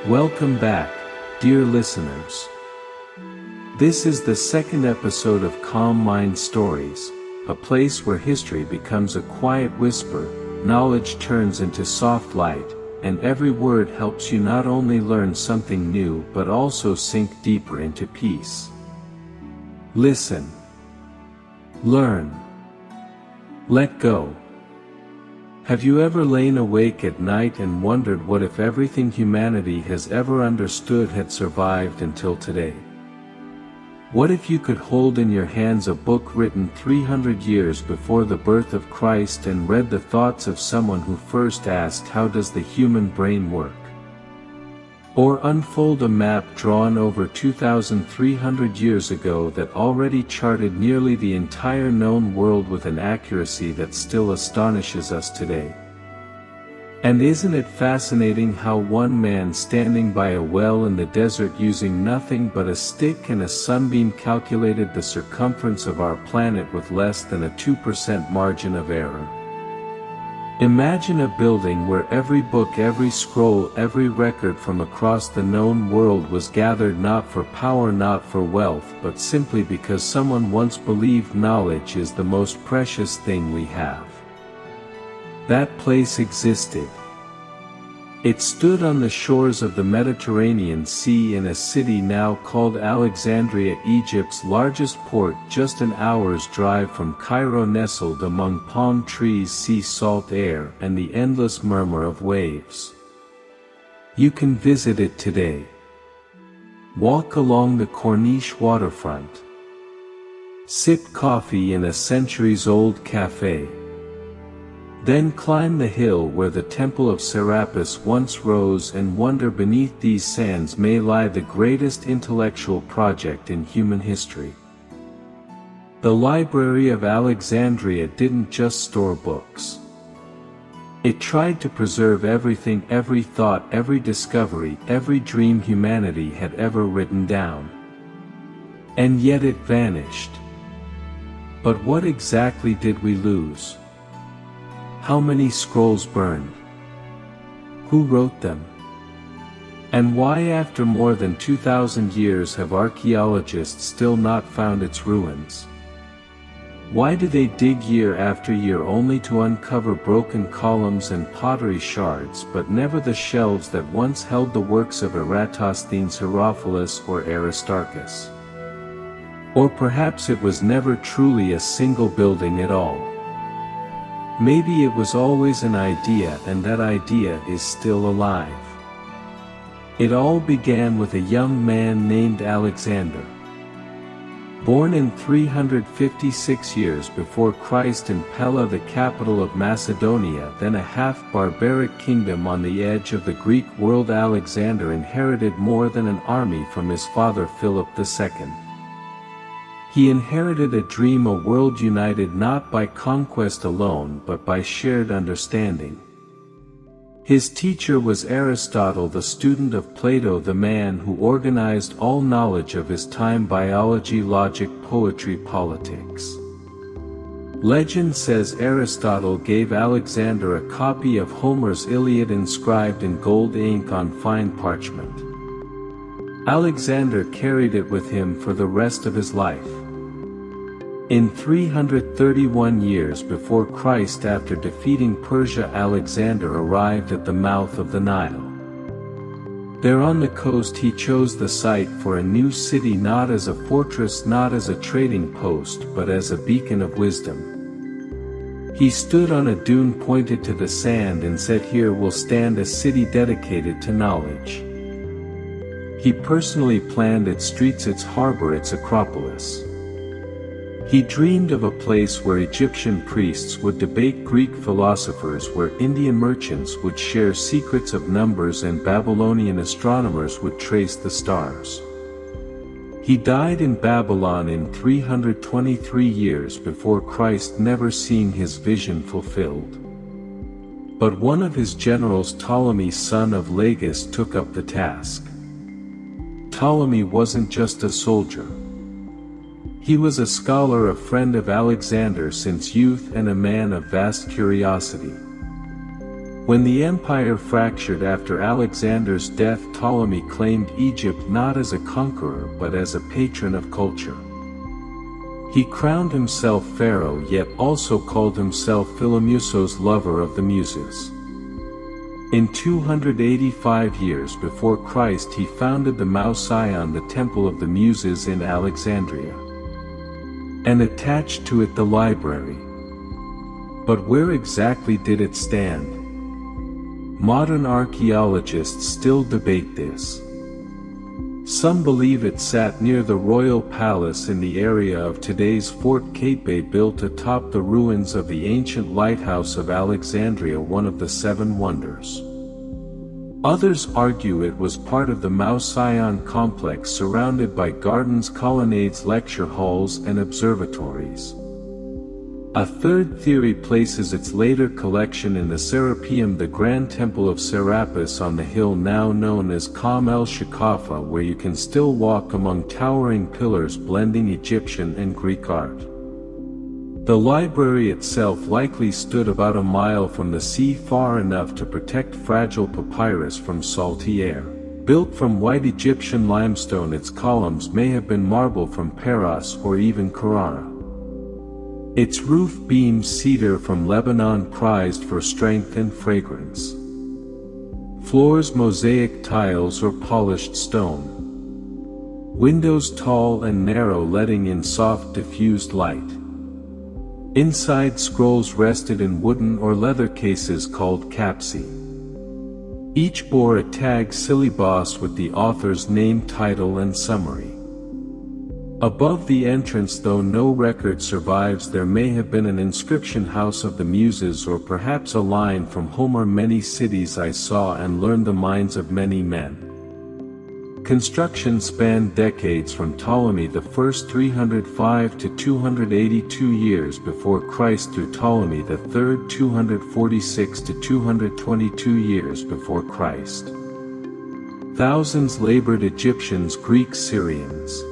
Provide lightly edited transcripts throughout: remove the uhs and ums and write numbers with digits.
Welcome back, dear listeners. This is the second episode of Calm Mind Stories, a place where history becomes a quiet whisper, knowledge turns into soft light, and every word helps you not only learn something new but also sink deeper into peace. Listen. Learn. Let go. Have you ever lain awake at night and wondered what if everything humanity has ever understood had survived until today? What if you could hold in your hands a book written 300 years before the birth of Christ and read the thoughts of someone who first asked, "How does the human brain work?" Or unfold a map drawn over 2,300 years ago that already charted nearly the entire known world with an accuracy that still astonishes us today. And isn't it fascinating how one man standing by a well in the desert using nothing but a stick and a sunbeam calculated the circumference of our planet with less than a 2% margin of error? Imagine a building where every book, every scroll, every record from across the known world was gathered not for power, not for wealth, but simply because someone once believed knowledge is the most precious thing we have. That place existed. It stood on the shores of the Mediterranean Sea in a city now called Alexandria, Egypt's largest port, just an hour's drive from Cairo, nestled among palm trees, sea salt air, and the endless murmur of waves. You can visit it today. Walk along the Corniche waterfront. Sip coffee in a centuries-old cafe. Then climb the hill where the Temple of Serapis once rose and wonder beneath these sands may lie the greatest intellectual project in human history. The Library of Alexandria didn't just store books. It tried to preserve everything, every thought, every discovery, every dream humanity had ever written down. And yet it vanished. But what exactly did we lose? How many scrolls burned? Who wrote them? And why, after more than 2,000 years, have archaeologists still not found its ruins? Why do they dig year after year only to uncover broken columns and pottery shards, but never the shelves that once held the works of Eratosthenes, Herophilus, or Aristarchus? Or perhaps it was never truly a single building at all. Maybe it was always an idea, and that idea is still alive. It all began with a young man named Alexander. Born in 356 years before Christ in Pella, the capital of Macedonia, then a half-barbaric kingdom on the edge of the Greek world, Alexander inherited more than an army from his father Philip II. He inherited a dream, a world united not by conquest alone but by shared understanding. His teacher was Aristotle, the student of Plato, the man who organized all knowledge of his time: biology, logic, poetry, politics. Legend says Aristotle gave Alexander a copy of Homer's Iliad inscribed in gold ink on fine parchment. Alexander carried it with him for the rest of his life. In 331 years before Christ, after defeating Persia, Alexander arrived at the mouth of the Nile. There on the coast he chose the site for a new city, not as a fortress, not as a trading post, but as a beacon of wisdom. He stood on a dune, pointed to the sand, and said, "Here will stand a city dedicated to knowledge." He personally planned its streets, its harbor, its acropolis. He dreamed of a place where Egyptian priests would debate Greek philosophers, where Indian merchants would share secrets of numbers, and Babylonian astronomers would trace the stars. He died in Babylon in 323 years before Christ, never seeing his vision fulfilled. But one of his generals, Ptolemy, son of Lagus, took up the task. Ptolemy wasn't just a soldier. He was a scholar, a friend of Alexander since youth, and a man of vast curiosity. When the empire fractured after Alexander's death, Ptolemy claimed Egypt not as a conqueror but as a patron of culture. He crowned himself pharaoh, yet also called himself Philomusos, lover of the muses. In 285 years before Christ, he founded the Mausoleon, the Temple of the Muses in Alexandria, and attached to it the library. But where exactly did it stand? Modern archaeologists still debate this. Some believe it sat near the royal palace in the area of today's Fort Kate, built atop the ruins of the ancient lighthouse of Alexandria, one of the seven wonders. Others argue it was part of the Mausoleon complex, surrounded by gardens, colonnades, lecture halls, and observatories. A third theory places its later collection in the Serapeum, the Grand Temple of Serapis, on the hill now known as Qam el-Shakafa, where you can still walk among towering pillars blending Egyptian and Greek art. The library itself likely stood about a mile from the sea, far enough to protect fragile papyrus from salty air. Built from white Egyptian limestone, its columns may have been marble from Paros or even Carrara. Its roof beams cedar from Lebanon, prized for strength and fragrance. Floors mosaic tiles or polished stone. Windows tall and narrow, letting in soft diffused light. Inside, scrolls rested in wooden or leather cases called capsi. Each bore a tag syllabus with the author's name, title, and summary. Above the entrance, though no record survives, there may have been an inscription, House of the Muses, or perhaps a line from Homer, many cities I saw and learned the minds of many men. Construction spanned decades from Ptolemy I 305 to 282 years before Christ through Ptolemy III 246 to 222 years before Christ. Thousands labored, Egyptians, Greeks, Syrians.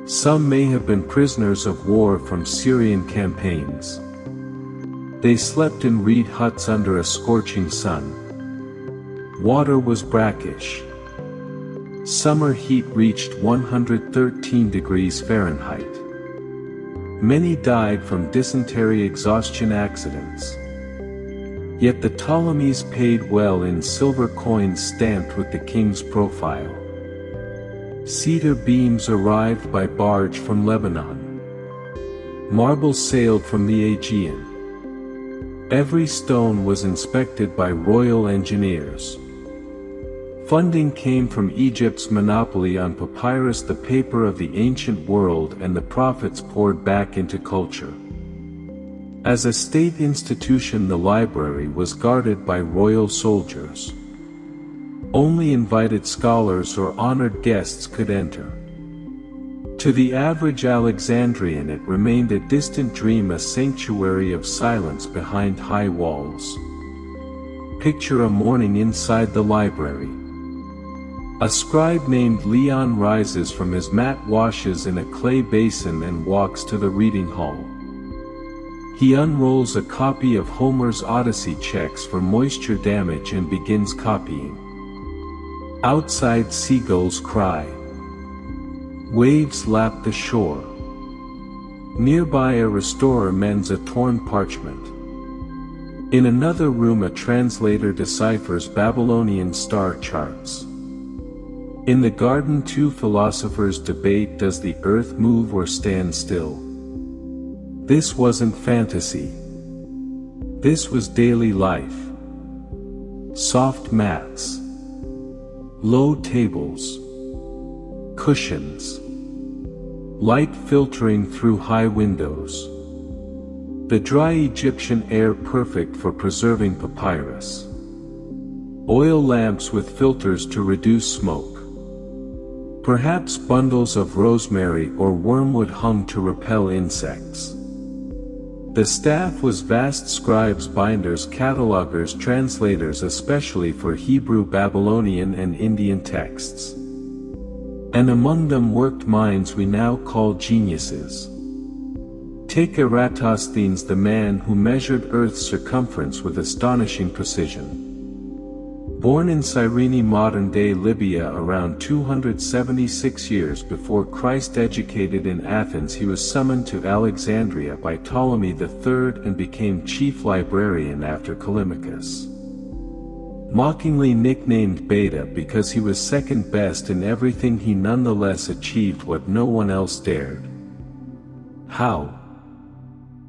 Some may have been prisoners of war from Syrian campaigns. They slept in reed huts under a scorching sun. Water was brackish. Summer heat reached 113 degrees Fahrenheit. Many died from dysentery, exhaustion, accidents. Yet the Ptolemies paid well in silver coins stamped with the king's profile. Cedar beams arrived by barge from Lebanon. Marble sailed from the Aegean. Every stone was inspected by royal engineers. Funding came from Egypt's monopoly on papyrus, the paper of the ancient world, and the profits poured back into culture. As a state institution, the library was guarded by royal soldiers. Only invited scholars or honored guests could enter. To the average Alexandrian, it remained a distant dream, a sanctuary of silence behind high walls. Picture a morning inside the library. A scribe named Leon rises from his mat, washes in a clay basin, and walks to the reading hall. He unrolls a copy of Homer's Odyssey, checks for moisture damage, and begins copying. Outside, seagulls cry. Waves lap the shore. Nearby, a restorer mends a torn parchment. In another room, a translator deciphers Babylonian star charts. In the garden, two philosophers debate, does the earth move or stand still? This wasn't fantasy. This was daily life. Soft mats. Low tables. Cushions. Light filtering through high windows. The dry Egyptian air perfect for preserving papyrus. Oil lamps with filters to reduce smoke. Perhaps bundles of rosemary or wormwood hung to repel insects. The staff was vast: scribes, binders, catalogers, translators, especially for Hebrew, Babylonian, and Indian texts. And among them worked minds we now call geniuses. Take Eratosthenes, the man who measured Earth's circumference with astonishing precision. Born in Cyrene, modern-day Libya, around 276 years before Christ, educated in Athens, he was summoned to Alexandria by Ptolemy III and became chief librarian after Callimachus. Mockingly nicknamed Beta because he was second best in everything, he nonetheless achieved what no one else dared. How?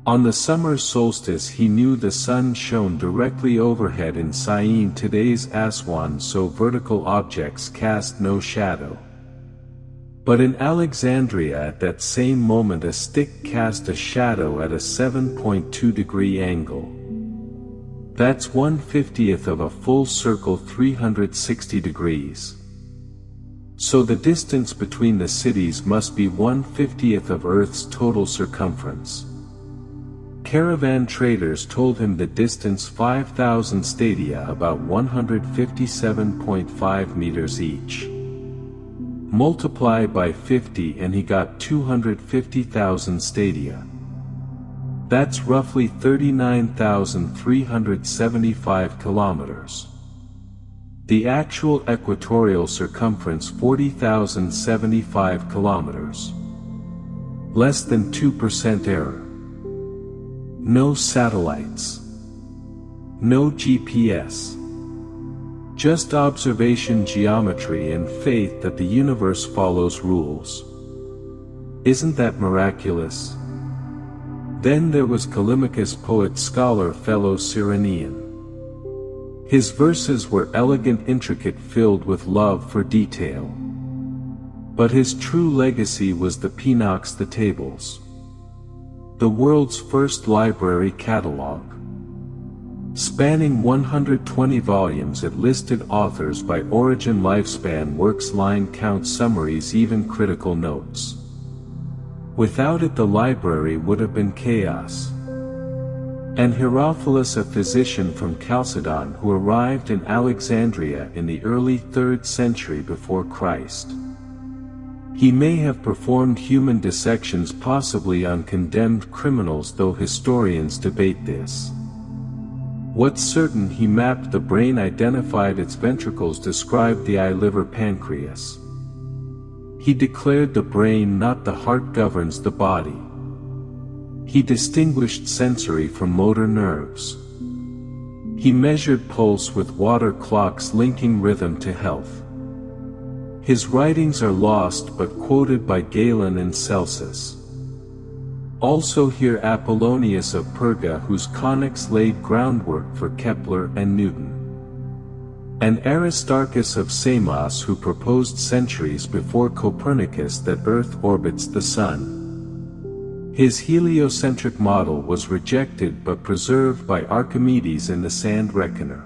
On the summer solstice he knew the sun shone directly overhead in Syene, today's Aswan, so vertical objects cast no shadow. But in Alexandria at that same moment a stick cast a shadow at a 7.2-degree angle. That's 1/50th of a full circle, 360 degrees. So the distance between the cities must be 1/50th of Earth's total circumference. Caravan traders told him the distance 5,000 stadia, about 157.5 meters each. Multiply by 50 and he got 250,000 stadia. That's roughly 39,375 kilometers. The actual equatorial circumference 40,075 kilometers. Less than 2% error. No satellites. No GPS. Just observation, geometry, and faith that the universe follows rules. Isn't that miraculous? Then there was Callimachus, poet, scholar, fellow Cyrenean. His verses were elegant, intricate, filled with love for detail. But his true legacy was the Pinox, the tables. The world's first library catalogue. Spanning 120 volumes, it listed authors by origin, lifespan, works, line count, summaries, even critical notes. Without it the library would have been chaos. And Herophilus, a physician from Chalcedon who arrived in Alexandria in the early 3rd century before Christ. He may have performed human dissections, possibly on condemned criminals, though historians debate this. What's certain, he mapped the brain, identified its ventricles, described the eye, liver, pancreas. He declared the brain, not the heart, governs the body. He distinguished sensory from motor nerves. He measured pulse with water clocks, linking rhythm to health. His writings are lost but quoted by Galen and Celsus. Also here Apollonius of Perga, whose conics laid groundwork for Kepler and Newton. And Aristarchus of Samos, who proposed centuries before Copernicus that Earth orbits the Sun. His heliocentric model was rejected but preserved by Archimedes and the sand reckoner.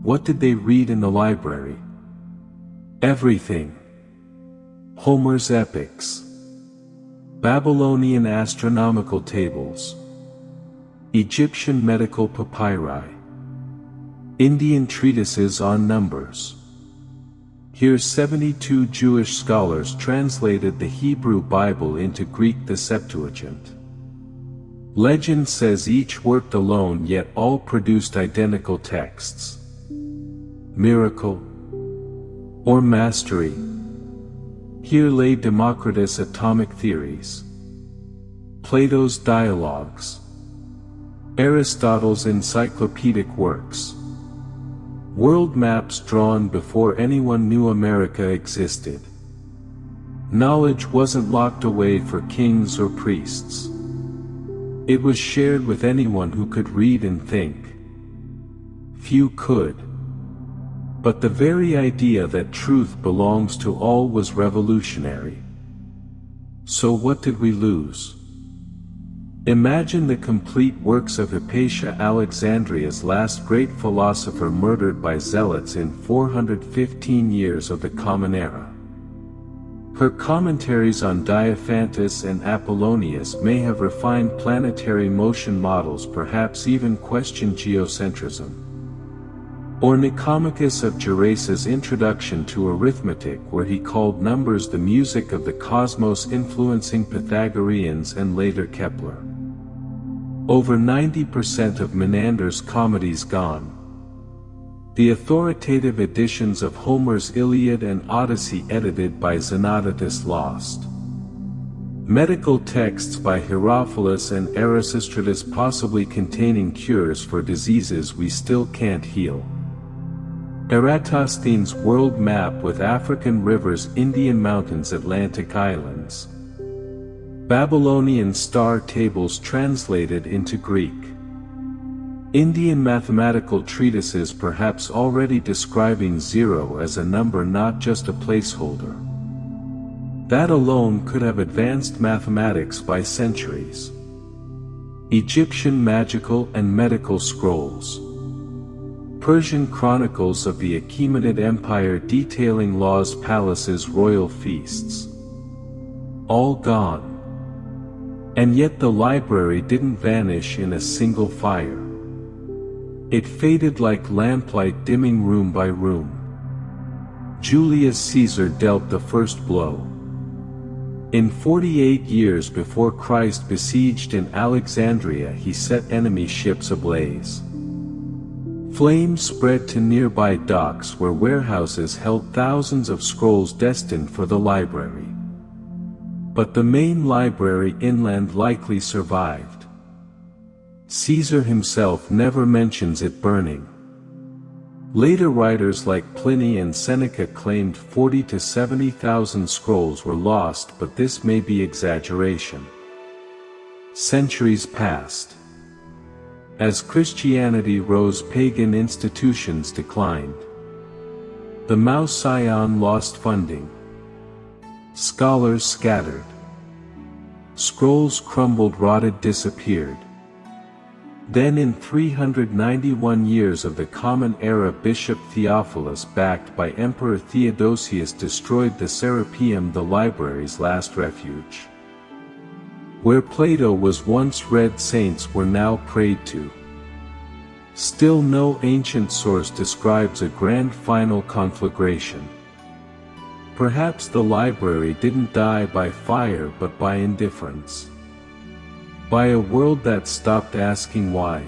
What did they read in the library? Everything. Homer's epics. Babylonian astronomical tables. Egyptian medical papyri. Indian treatises on numbers. Here 72 Jewish scholars translated the Hebrew Bible into Greek, the Septuagint. Legend says each worked alone, yet all produced identical texts. Miracle or mastery? Here lay Democritus' atomic theories, Plato's dialogues, Aristotle's encyclopedic works, world maps drawn before anyone knew America existed. Knowledge wasn't locked away for kings or priests. It was shared with anyone who could read and think. Few could. But the very idea that truth belongs to all was revolutionary. So what did we lose? Imagine the complete works of Hypatia, Alexandria's last great philosopher, murdered by zealots in 415 years of the Common Era. Her commentaries on Diophantus and Apollonius may have refined planetary motion models, perhaps even questioned geocentrism. Or Nicomachus of Gerase's introduction to arithmetic, where he called numbers the music of the cosmos, influencing Pythagoreans and later Kepler. Over 90% of Menander's comedies gone. The authoritative editions of Homer's Iliad and Odyssey edited by Xenodotus lost. Medical texts by Herophilus and Erasistratus possibly containing cures for diseases we still can't heal. Eratosthenes' world map with African rivers, Indian mountains, Atlantic islands. Babylonian star tables translated into Greek. Indian mathematical treatises perhaps already describing zero as a number, not just a placeholder. That alone could have advanced mathematics by centuries. Egyptian magical and medical scrolls. Persian chronicles of the Achaemenid Empire detailing laws, palaces, royal feasts. All gone. And yet the library didn't vanish in a single fire. It faded like lamplight, dimming room by room. Julius Caesar dealt the first blow. In 48 years before Christ, besieged in Alexandria, he set enemy ships ablaze. Flames spread to nearby docks where warehouses held thousands of scrolls destined for the library. But the main library inland likely survived. Caesar himself never mentions it burning. Later writers like Pliny and Seneca claimed 40 to 70,000 scrolls were lost, but this may be exaggeration. Centuries passed. As Christianity rose, pagan institutions declined. The Mao Scion lost funding. Scholars scattered. Scrolls crumbled, rotted, disappeared. Then in 391 years of the Common Era, Bishop Theophilus, backed by Emperor Theodosius, destroyed the Serapeum, the library's last refuge. Where Plato was once read, saints were now prayed to. Still no ancient source describes a grand final conflagration. Perhaps the library didn't die by fire but by indifference. By a world that stopped asking why.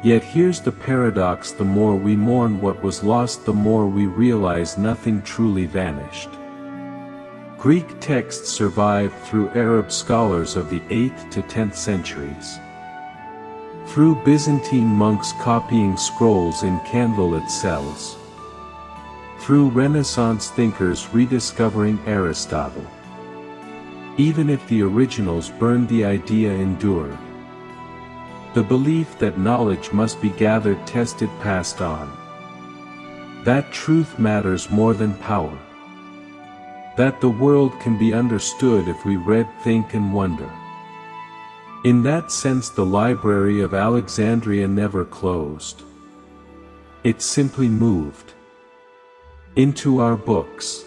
Yet here's the paradox: the more we mourn what was lost, the more we realize nothing truly vanished. Greek texts survived through Arab scholars of the 8th to 10th centuries. Through Byzantine monks copying scrolls in candlelit cells. Through Renaissance thinkers rediscovering Aristotle. Even if the originals burned, the idea endured. The belief that knowledge must be gathered, tested, passed on. That truth matters more than power. That the world can be understood if we read, think, and wonder. In that sense, the Library of Alexandria never closed. It simply moved into our books,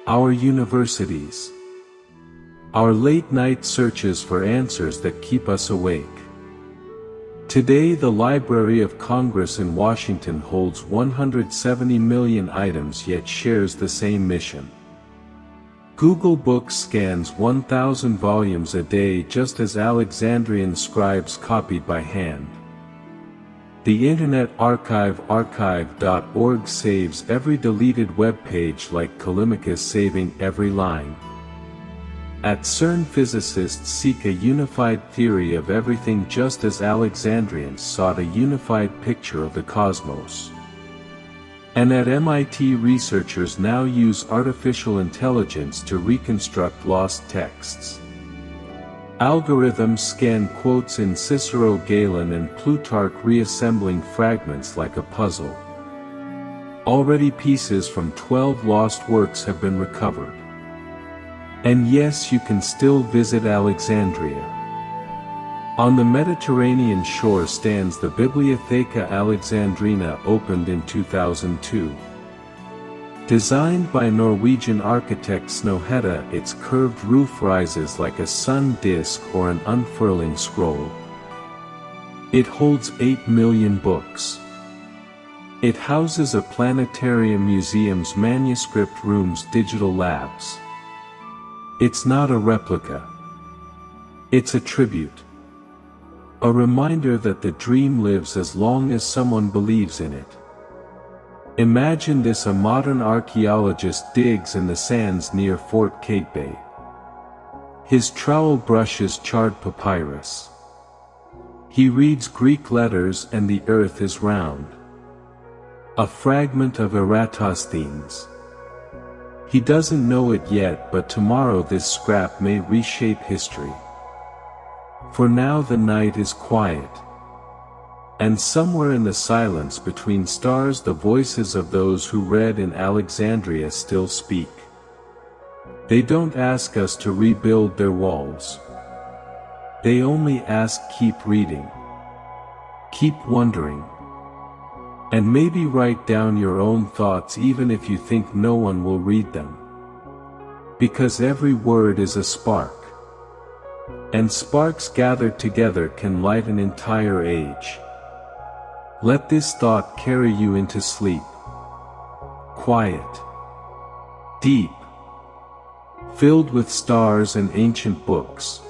our universities, our late-night searches for answers that keep us awake. Today, the Library of Congress in Washington holds 170 million items, yet shares the same mission. Google Books scans 1,000 volumes a day, just as Alexandrian scribes copied by hand. The Internet Archive, archive.org, saves every deleted web page like Callimachus saving every line. At CERN, physicists seek a unified theory of everything, just as Alexandrians sought a unified picture of the cosmos. And at MIT, researchers now use artificial intelligence to reconstruct lost texts. Algorithms scan quotes in Cicero, Galen, and Plutarch, reassembling fragments like a puzzle. Already pieces from 12 lost works have been recovered. And yes, you can still visit Alexandria. On the Mediterranean shore stands the Bibliotheca Alexandrina, opened in 2002. Designed by Norwegian architect Snohetta, its curved roof rises like a sun disk or an unfurling scroll. It holds 8 million books. It houses a planetarium museum's manuscript room's digital labs. It's not a replica. It's a tribute. A reminder that the dream lives as long as someone believes in it. Imagine this: a modern archaeologist digs in the sands near Fort Cape. His trowel brushes charred papyrus. He reads Greek letters and the earth is round. A fragment of Eratosthenes. He doesn't know it yet, but tomorrow this scrap may reshape history. For now the night is quiet. And somewhere in the silence between stars the voices of those who read in Alexandria still speak. They don't ask us to rebuild their walls. They only ask, keep reading. Keep wondering. And maybe write down your own thoughts even if you think no one will read them. Because every word is a spark. And sparks gathered together can light an entire age. Let this thought carry you into sleep. Quiet. Deep. Filled with stars and ancient books.